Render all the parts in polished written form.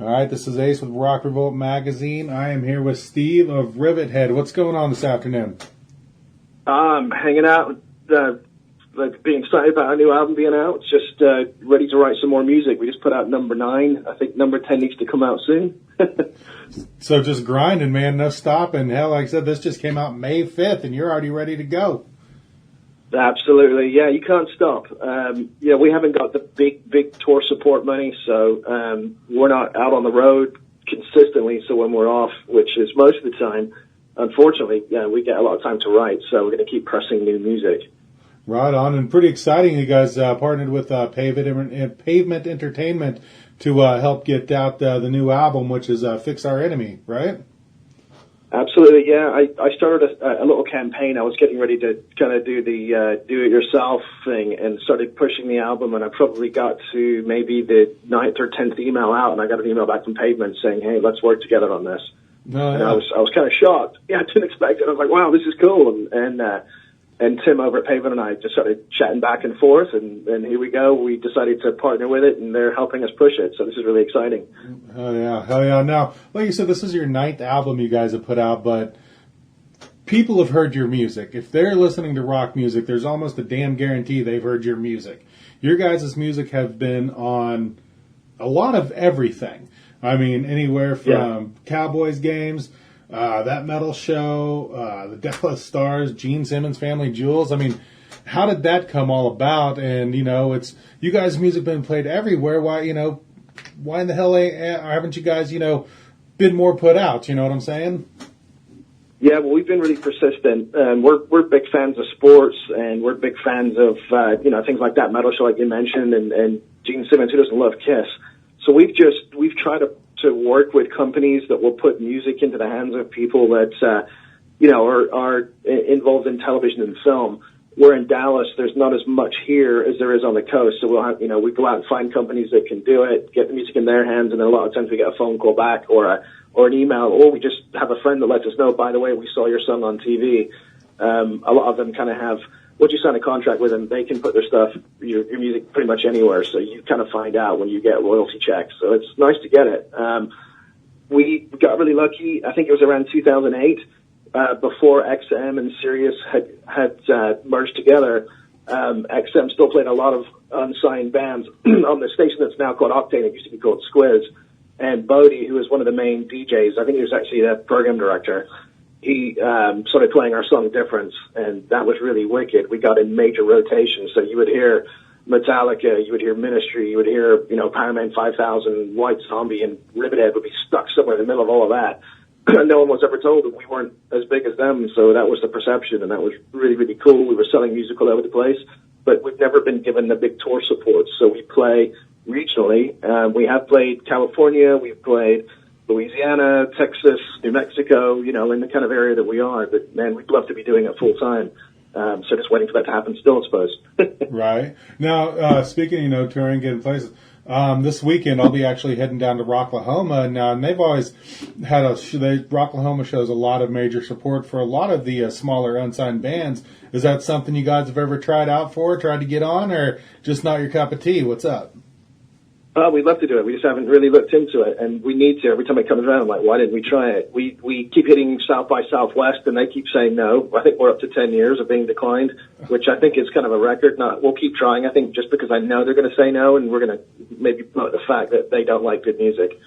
All right, this is Ace with RockRevolt magazine. I am here with Steve of Rivethead. What's going on this afternoon? Hanging out, being excited about our new album being out. Just ready to write some more music. We just put out number 9. I think number 10 needs to come out soon. So just grinding, man, no stopping. Hell, like I said, this just came out May 5th, and you're already ready to go. Absolutely, yeah, you can't stop. We haven't got the big tour support money, so we're not out on the road consistently. So when we're off, which is most of the time, unfortunately, we get a lot of time to write. So we're going to keep pressing new music. Right on, and pretty exciting. You guys partnered with Pavement Entertainment to help get out the new album, which is Fix Our Enemy, right? Absolutely, yeah. I started a little campaign. I was getting ready to kind of do the do-it-yourself thing and started pushing the album, and I probably got to maybe the 9th or 10th email out, and I got an email back from Pavement saying, hey, let's work together on this. Oh, and yeah. I was kind of shocked. Yeah, I didn't expect it. I was like, wow, this is cool. And Tim over at Pavement and I just started chatting back and forth, and here we go. We decided to partner with it, and they're helping us push it. So this is really exciting. Oh, yeah. Hell yeah. Now, like you said, this is your 9th album you guys have put out, but people have heard your music. If they're listening to rock music, there's almost a damn guarantee they've heard your music. Your guys' music have been on a lot of everything. I mean, anywhere from Cowboys games, that metal show, the Deathless Stars, Gene Simmons' Family Jewels. I mean, how did that come all about? And, it's you guys' music been played everywhere. Why in the hell haven't you guys, been more put out? You know what I'm saying? Yeah, well, we've been really persistent. We're big fans of sports, and we're big fans of, things like that metal show like you mentioned, and Gene Simmons, who doesn't love Kiss. So we've tried to work with companies that will put music into the hands of people that, are involved in television and film. We're in Dallas. There's not as much here as there is on the coast. So we'll have, we go out and find companies that can do it, get the music in their hands, and then a lot of times we get a phone call back or an email, or we just have a friend that lets us know, by the way, we saw your song on TV. A lot of them kind of have, once you sign a contract with them, they can put their stuff, your music pretty much anywhere. So you kind of find out when you get royalty checks. So it's nice to get it. We got really lucky. I think it was around 2008, before XM and Sirius had merged together. XM still played a lot of unsigned bands on the station that's now called Octane. It used to be called Squiz. And Bodie, who was one of the main DJs, I think he was actually the program director, he started playing our song Difference, and that was really wicked. We got in major rotation, so you would hear Metallica, you would hear Ministry, you would hear, Powerman 5000, White Zombie, and Rivethead would be stuck somewhere in the middle of all of that. No one was ever told that we weren't as big as them, so that was the perception, and that was really, really cool. We were selling music all over the place, but we've never been given the big tour support, so we play regionally. We have played California, we've played Louisiana, Texas, New Mexico, in the kind of area that we are. But, man, we'd love to be doing it full time. So just waiting for that to happen still, I suppose. Right. Now, speaking, touring, getting places, this weekend I'll be actually heading down to Rocklahoma. And they've always had Rocklahoma shows a lot of major support for a lot of the smaller unsigned bands. Is that something you guys have ever tried to get on, or just not your cup of tea? What's up? We'd love to do it. We just haven't really looked into it, and we need to. Every time it comes around, I'm like, why didn't we try it? We keep hitting South by Southwest, and they keep saying no. I think we're up to 10 years of being declined, which I think is kind of a record. We'll keep trying, I think, just because I know they're going to say no, and we're going to maybe promote the fact that they don't like good music.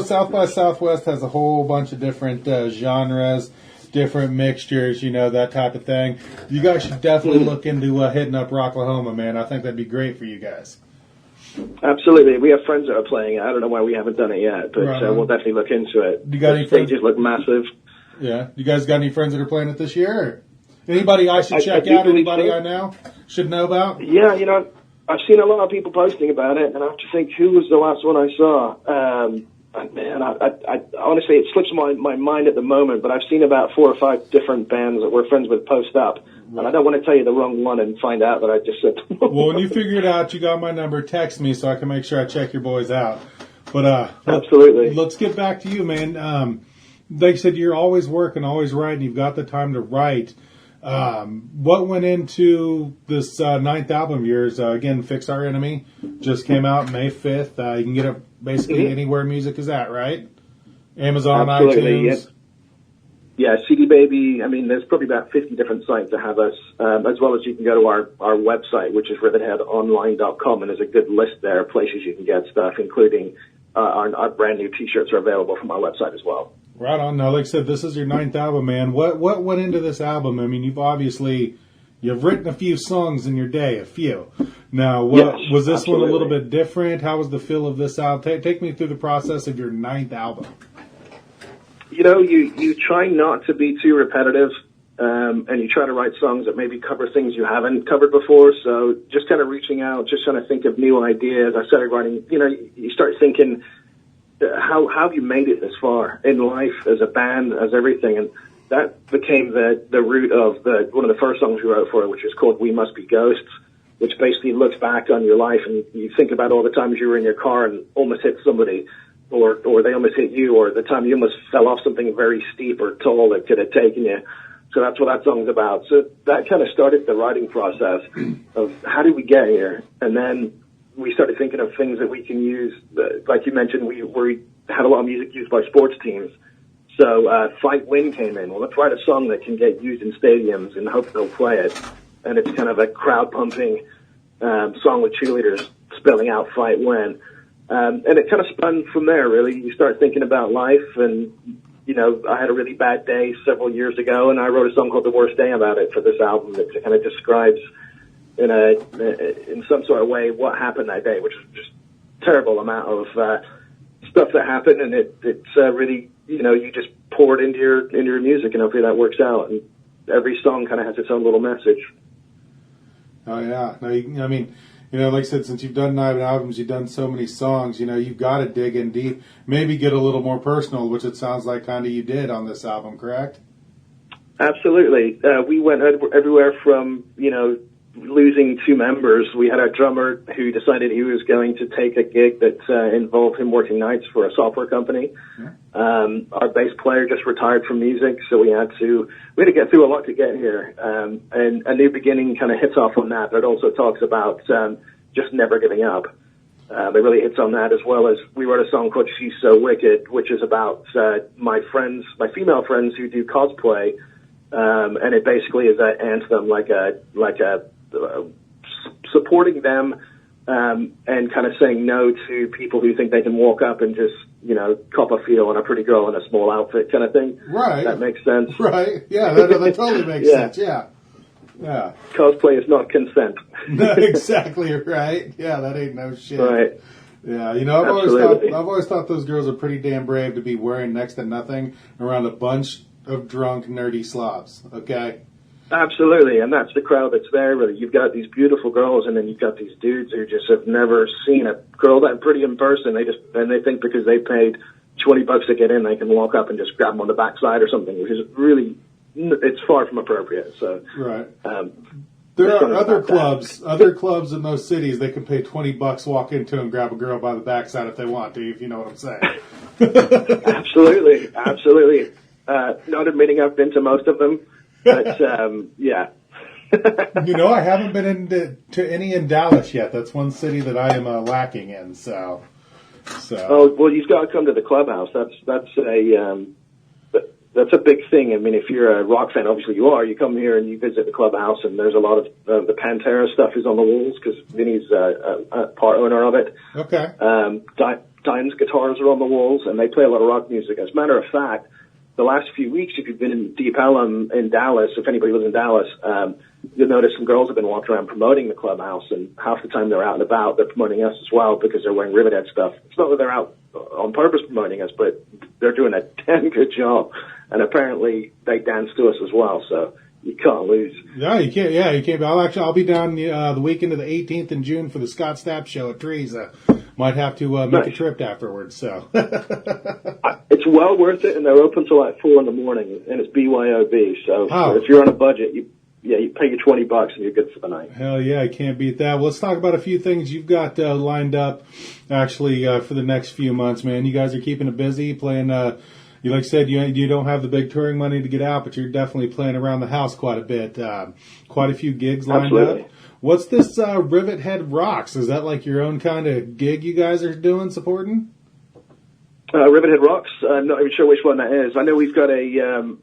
South by Southwest has a whole bunch of different genres, different mixtures, that type of thing. You guys should definitely look into hitting up Rocklahoma, man. I think that'd be great for you guys. Absolutely. We have friends that are playing it. I don't know why we haven't done it yet, but we'll definitely look into it. You got any stages look massive. Yeah. You guys got any friends that are playing it this year? Or anybody I should check out? Anybody I know should know about? Yeah, I've seen a lot of people posting about it, and I have to think, who was the last one I saw? Man, I honestly, it slips my mind at the moment, but I've seen about 4 or 5 different bands that we're friends with post up, and I don't want to tell you the wrong one and find out that I just said. Well, when you figure it out, you got my number. Text me so I can make sure I check your boys out. But absolutely, let's get back to you, man. Like I said, you're always working, always writing. You've got the time to write. What went into this ninth album of yours? Again, Fix Our Enemy just came out May 5th. You can get it basically anywhere music is at, right? Amazon, Absolutely, iTunes. Yeah, CD Baby. I mean, there's probably about 50 different sites that have us, as well as you can go to our website, which is rivetheadonline.com, and there's a good list there of places you can get stuff, including our brand new T-shirts are available from our website as well. Right on. Now, like I said, this is your ninth album, man. What went into this album? I mean, you've written a few songs in your day, a few. Now, was this absolutely. one a little bit different? How was the feel of this album? Take me through the process of your ninth album. You know, you try not to be too repetitive, and you try to write songs that maybe cover things you haven't covered before. So just kind of reaching out, just trying to think of new ideas. I started writing, you start thinking, how have you made it this far in life as a band, as everything? And that became the root of one of the first songs we wrote for it, which is called We Must Be Ghosts, which basically looks back on your life and you think about all the times you were in your car and almost hit somebody, or they almost hit you, or the time you almost fell off something very steep or tall that could have taken you. So that's what that song's about. So that kind of started the writing process of how did we get here? And then we started thinking of things that we can use. Like you mentioned, we had a lot of music used by sports teams. So Fight Win came in. Well, let's write a song that can get used in stadiums and hope they'll play it. And it's kind of a crowd-pumping song with cheerleaders spelling out Fight Win. And it kind of spun from there, really. You start thinking about life, and, I had a really bad day several years ago, and I wrote a song called The Worst Day about it for this album that kind of describes in some sort of way what happened that day, which was just a terrible amount of stuff that happened, and it's really, you just pour it into your music, and hopefully that works out. And every song kind of has its own little message. Oh, yeah. No, like I said, since you've done 9 albums, you've done so many songs, you've got to dig in deep, maybe get a little more personal, which it sounds like kind of you did on this album, correct? Absolutely. We went everywhere from, losing 2 members. We had our drummer who decided he was going to take a gig that involved him working nights for a software company. Yeah. Our bass player just retired from music, so we had to get through a lot to get here. And A New Beginning kind of hits off on that, but it also talks about just never giving up. It really hits on that, as well as we wrote a song called She's So Wicked, which is about my female friends who do cosplay. And it basically is an anthem, like a supporting them, and kind of saying no to people who think they can walk up and just, cop a feel on a pretty girl in a small outfit kind of thing. Right. That makes sense. Right. Yeah, that totally makes sense. Yeah. Yeah. Cosplay is not consent. Exactly right. Yeah, that ain't no shit. Right. Yeah, I've always thought those girls are pretty damn brave to be wearing next to nothing around a bunch of drunk, nerdy slobs, okay? Absolutely, and that's the crowd that's there, really. You've got these beautiful girls, and then you've got these dudes who just have never seen a girl that pretty in person. They think because they paid $20 to get in, they can walk up and just grab them on the backside or something, which is really, it's far from appropriate. So, right. There are other clubs in those cities they can pay $20, walk into and grab a girl by the backside if they want to, if you know what I'm saying. Absolutely. Not admitting I've been to most of them, but yeah. I haven't been to any in Dallas yet. That's one city that I am lacking in. So. Oh well, you've got to come to the clubhouse. That's a big thing. I mean, if you're a rock fan, obviously you are. You come here and you visit the clubhouse, and there's a lot of the Pantera stuff is on the walls because Vinny's a part owner of it. Okay. Diane's guitars are on the walls, and they play a lot of rock music. As a matter of fact, the last few weeks, if you've been in Deep Ellum in Dallas, if anybody lives in Dallas, you'll notice some girls have been walking around promoting the clubhouse, and half the time they're out and about, they're promoting us as well because they're wearing Rivethead stuff. It's not that they're out on purpose promoting us, but they're doing a damn good job. And apparently they dance to us as well, so you can't lose. Yeah, you can't. Yeah, you can't. I'll be down the weekend of the 18th in June for the Scott Stapp show at Teresa. Might have to make a trip afterwards. So it's well worth it, and they're open till like 4 in the morning, and it's BYOB. So if you're on a budget, you pay your $20 and you're good for the night. Hell yeah, I can't beat that. Well, let's talk about a few things you've got lined up, actually, for the next few months, man. You guys are keeping it busy, playing You like I said, you don't have the big touring money to get out, but you're definitely playing around the house quite a bit. Quite a few gigs lined Absolutely. up. What's this Rivethead Rocks? Is that like your own kind of gig you guys are doing, supporting? Rivethead Rocks. I'm not even sure which one that is. I know we've got in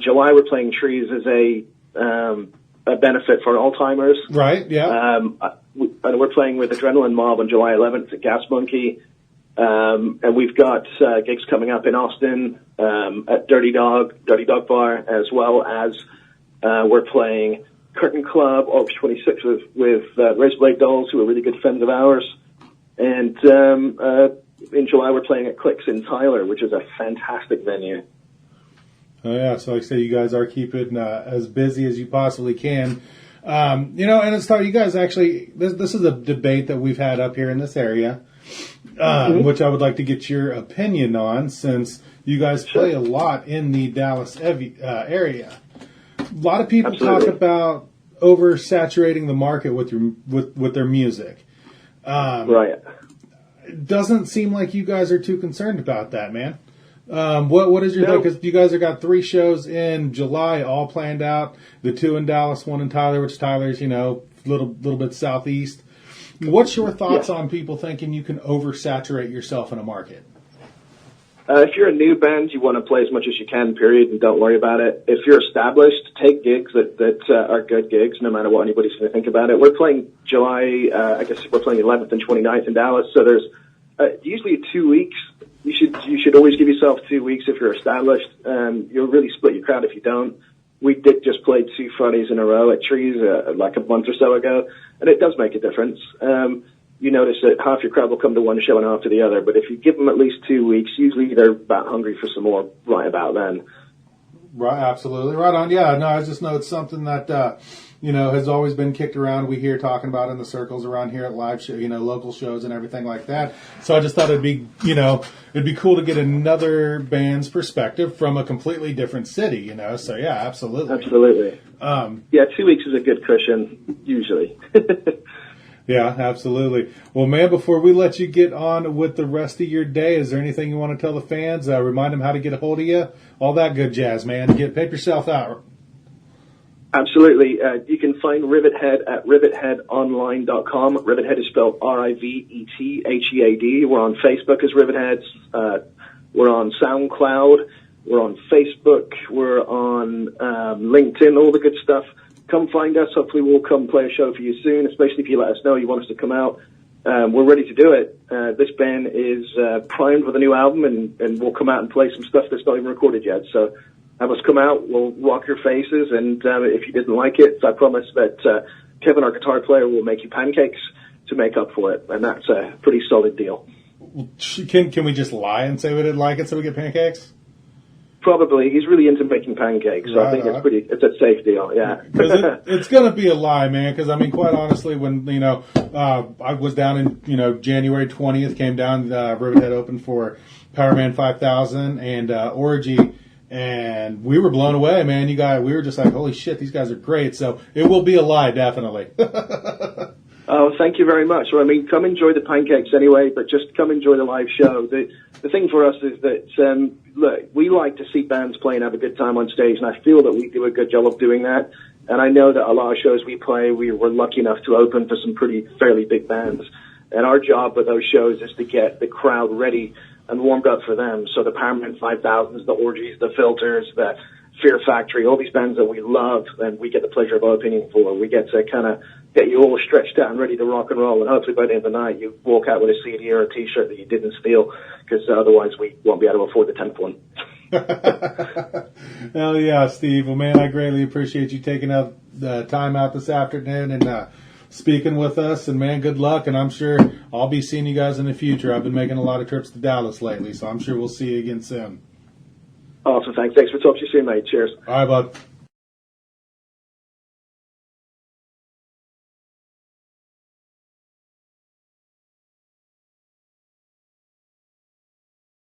July we're playing Trees as a benefit for Alzheimer's. Right. Yeah. And we're playing with Adrenaline Mob on July 11th at Gas Monkey. And we've got gigs coming up in Austin at Dirty Dog Bar, as well as we're playing Curtain Club August 26th with Razorblade Dolls, who are really good friends of ours. And in July we're playing at Clicks in Tyler, which is a fantastic venue. Oh yeah, so like I say, you guys are keeping as busy as you possibly can. And it's tough. You guys actually, this is a debate that we've had up here in this area, which I would like to get your opinion on, since you guys play a lot in the Dallas area. A lot of people talk about oversaturating the market with their music. Right. It doesn't seem like you guys are too concerned about that, man. What is your thought? Because you guys have got 3 shows in July all planned out. The 2 in Dallas, 1 in Tyler, which Tyler's, little bit southeast. What's your thoughts on people thinking you can oversaturate yourself in a market? If you're a new band, you want to play as much as you can, period, and don't worry about it. If you're established, take gigs that are good gigs, no matter what anybody's going to think about it. We're playing July, I guess we're playing 11th and 29th in Dallas, so there's usually 2 weeks. You should always give yourself 2 weeks if you're established. You'll really split your crowd if you don't. We did just play 2 Fridays in a row at Trees like a month or so ago, and it does make a difference. You notice that half your crowd will come to one show and half to the other, but if you give them at least 2 weeks, usually they're about hungry for some more right about then. Right, absolutely. Right on. Yeah, no, I just know it's something that, has always been kicked around. We hear talking about in the circles around here at live show, local shows and everything like that. So I just thought it'd be cool to get another band's perspective from a completely different city, So yeah, absolutely. Absolutely. 2 weeks is a good cushion, usually. Yeah, absolutely. Well, man, before we let you get on with the rest of your day, is there anything you want to tell the fans? Remind them how to get a hold of you? All that good jazz, man. Pimp yourself out. Absolutely. You can find Rivethead at rivetheadonline.com. Rivethead is spelled Rivethead. We're on Facebook as Rivetheads. We're on SoundCloud. We're on Facebook. We're on LinkedIn, all the good stuff. Come find us. Hopefully we'll come play a show for you soon, especially if you let us know you want us to come out. We're ready to do it. This band is primed with a new album, and we'll come out and play some stuff that's not even recorded yet. So have us come out. We'll rock your faces, and if you didn't like it, I promise that Kevin, our guitar player, will make you pancakes to make up for it, and that's a pretty solid deal. Can we just lie and say we didn't like it so we get pancakes? Probably. He's really into making pancakes, so right, I think it's a safe deal, yeah. It's going to be a lie, man, because, quite honestly, when, I was down in, January 20th, came down, Rivethead opened for Powerman 5000 and Orgy, and we were blown away, man. We were just like, holy shit, these guys are great, so it will be a lie, definitely. Oh, thank you very much. Well, come enjoy the pancakes anyway, but just come enjoy the live show. The thing for us is that, look, we like to see bands play and have a good time on stage, and I feel that we do a good job of doing that. And I know that a lot of shows we play, we were lucky enough to open for some fairly big bands. And our job with those shows is to get the crowd ready and warmed up for them. So the Powerman 5000s, the Orgies, the Filters, the Fear Factory, all these bands that we love and we get the pleasure of opening for. We get to kind of get you all stretched out and ready to rock and roll, and hopefully by the end of the night you walk out with a CD or a T-shirt that you didn't steal, because otherwise we won't be able to afford the 10th one. Hell yeah, Steve. Well, man, I greatly appreciate you taking out the time out this afternoon and speaking with us, and man, good luck, and I'm sure I'll be seeing you guys in the future. I've been making a lot of trips to Dallas lately, so I'm sure we'll see you again soon. Awesome, thanks. Thanks for talking to you soon, mate. Cheers. All right, bud.